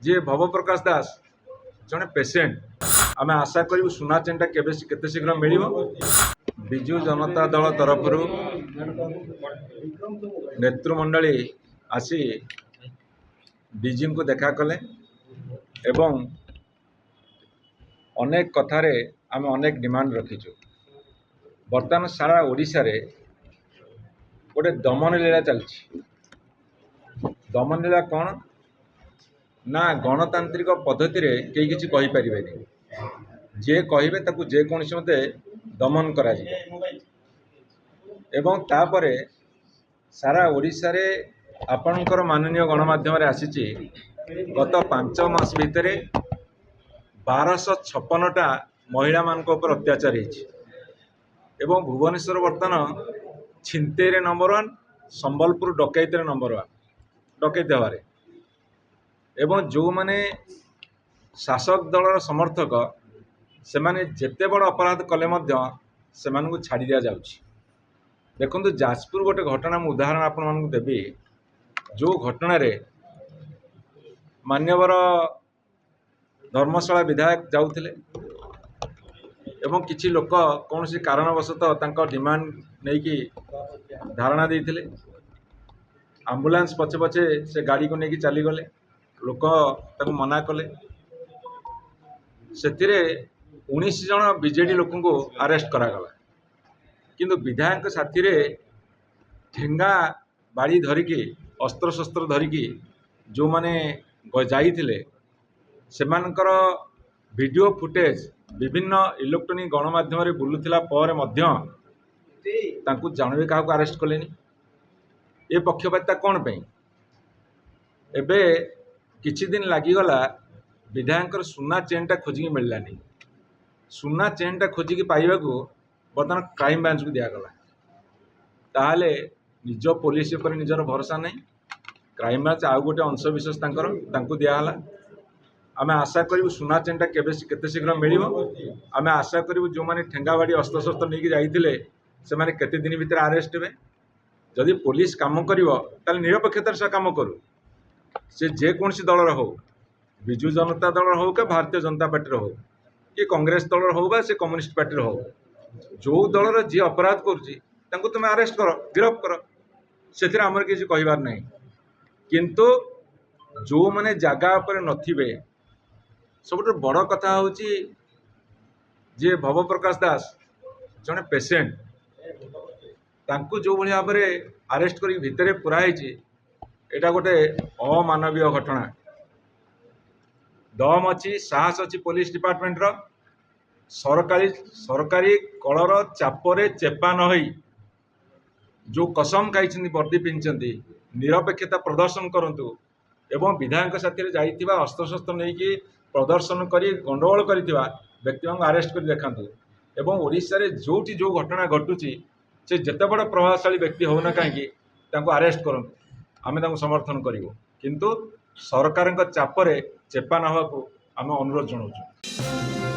जी भवप्रकाश दास जड़े पेसेंट आम आशा करूँ सुना चेनटा केते शीघ्र मिल विजु जनता दल तरफ नेतृमंडली आसी डीजी को देखा कले एवं अनेक कथार आम अनेक डिमांड रखीचु। बर्तमान सारा ओडिशा रे गोटे दमन लीला चलछि। दमन लीला कौन ना गणतांत्रिक पद्धति रे कई किछि कहि परिबेनि। जे कहिबे ताकू जे कोनसी मते दमन करा जिवो एवं तापरे सारा ओडिशा रे आपणकर माननीय गणमाध्यम रे आसीछि गत 5 मास भितर 1256टा महिला मानक ऊपर अत्याचार होइछि एवं भुवनेश्वर बर्तमान छिनतेरे नंबर 1 संबलपुर डकैत नंबर 1 डकैत हवारे एवं जो माने शासक दलर समर्थक से माने जेते बड़ अपराध कले मध्य से मानकु छाड़ी दिया जाउछि। देखंतु जाजपुर गोटे घटना मु उदाहरण आपण मानकु देबी। जो घटना रे मान्यवर धर्मशाला विधायक जाउथिले एवं किछि लोक कौन सी कारणवशतः तांको डिमांड नहीं कि धारणा देइथिले। एम्बुलेंस पछे पछे से गाड़ी को लेकिन चली गले। लोक ताको मना कले। सेतिरे 19 जन बीजेडी लोक को अरेस्ट करागला किंतु विधायक साथी रे ठेंगा बाड़ी धरिकी अस्त्र शस्त्र धरिकी जो माने जाइथिले सेमानकर वीडियो फुटेज विभिन्न इलेक्ट्रोनिक गणमाध्यम रे बुलुथिला पर मध्य तांकु जानबे काहको अरेस्ट कलेनी। ए पक्षपातिता कौन पे एबे किछि दिन लागिगला विधायक सुना चेनटा खोजिकी मिललानी। सुना चेनटा खोजिकी पाइबाकू बर्तमान क्राइम ब्रांच को दिगला। ताहले निज पुलिस पर निजर भरोसा नहीं। क्राइम ब्रांच आउ गोटे अंशविशेष तांको दियाला। आम आशा करूँ सुना चेनटा केते शीघ्र मिल। आम आशा करूँ जो माने ठेंगाबाड़ी अस्त्र शस्त्र नहीं जाइथिले से माने केते दिन भीतर अरेस्ट हेबे। जदि पुलिस काम करिवो ताले निरपेक्षतार से काम करू। से जे कोनसी दलर हो विजु जनता दल हो कि भारतीय जनता पार्टी हो कि कांग्रेस दल हो बा से कम्युनिस्ट पार्टी हो जो दलर जी अपराध करुच्ची तुम अरेस्ट कर गिरफ कर से आमर किसी कहबार नहीं। किंतु जो माने जगह पर नथिबे सब बड़ कथा हूँ जे भवप्रकाश दास जड़े पेसेंट तांकु जो भाई भाव में अरेस्ट कर भितर पुराई एटा गोटे अमानवीय घटना। दम अच्छी साहस अच्छी पुलिस डिपार्टमेंट रो सरकारी कलर चापरे चेपा न होई जो कसम खाई वर्दी पिंधि निरपेक्षता प्रदर्शन करंतु एवं विधायक साथी जाइथिबा अस्त्र शस्त्र नहीं प्रदर्शन करी गंडगोल करिथिबा व्यक्ति अरेस्ट कर देखांतु एवं ओडिशा रे जोटी जो घटना घटुची से जेते बड़ प्रभावशाली व्यक्ति होना कहीं अरेस्ट करंतु आमे तांको समर्थन करिवो किंतु सरकार चापरे चेपा न होवाकू आम अनुरोध जनाऊँ।